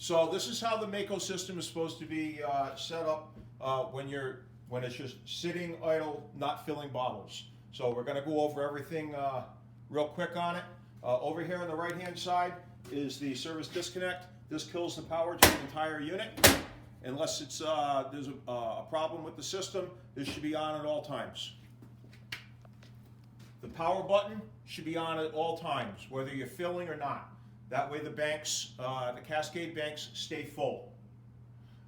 So this is how the Mako system is supposed to be set up when it's just sitting idle, not filling bottles. So we're going to go over everything real quick on it. Over here on the right hand side is the service disconnect. This kills the power to the entire unit. Unless it's there's a problem with the system, this should be on at all times. The power button should be on at all times, whether you're filling or not. That way the banks, the cascade banks, stay full.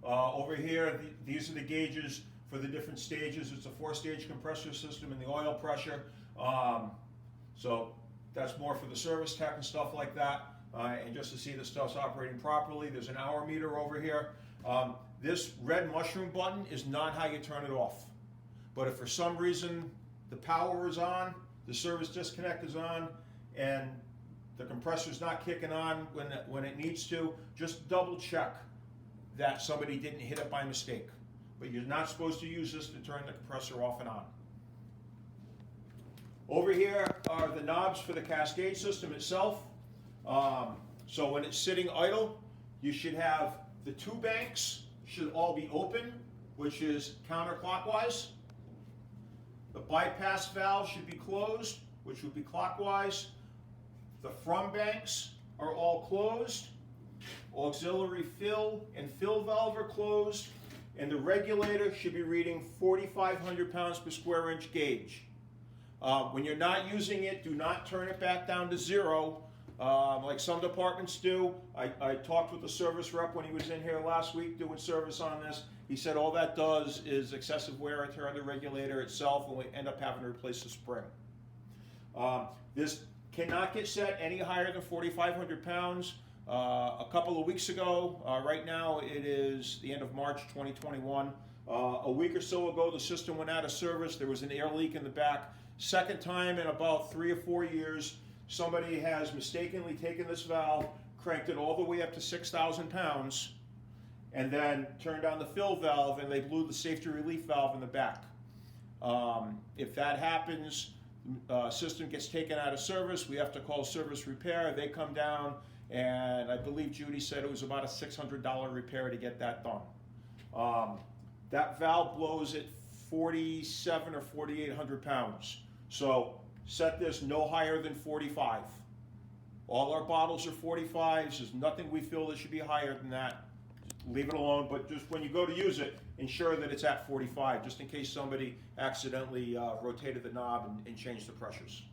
Over here, these are the gauges for the different stages. It's a 4-stage compressor system and the oil pressure. So that's more for the service tech and stuff like that. And just to see the stuff's operating properly. There's an hour meter over here. This red mushroom button is not how you turn it off. But if for some reason the power is on, the service disconnect is on, and the compressor's not kicking on when it needs to, just double check that somebody didn't hit it by mistake. But you're not supposed to use this to turn the compressor off and on. Over here are the knobs for the cascade system itself. So when it's sitting idle, you should have the 2 banks should all be open, which is counterclockwise. The bypass valve should be closed, which would be clockwise. The from banks are all closed. Auxiliary fill and fill valve are closed. And the regulator should be reading 4,500 pounds per square inch gauge. When you're not using it, do not turn it back down to 0. Like some departments do. I talked with the service rep when he was in here last week doing service on this. He said all that does is excessive wear and tear on the regulator itself, and we end up having to replace the spring. This cannot get set any higher than 4,500 pounds. A couple of weeks ago, right now it is the end of March 2021. A week or so ago, the system went out of service. There was an air leak in the back. Second time in about 3 or 4 years, somebody has mistakenly taken this valve, cranked it all the way up to 6,000 pounds, and then turned on the fill valve, and they blew the safety relief valve in the back. If that happens, system gets taken out of service. We have to call service repair. They come down, and I believe Judy said it was about a $600 repair to get that done. That valve blows at 4,700 or 4,800 pounds. So set this no higher than 45. All our bottles are 45s. There's nothing we feel that should be higher than that. Leave it alone, but just when you go to use it, ensure that it's at 45, just in case somebody accidentally rotated the knob and changed the pressures.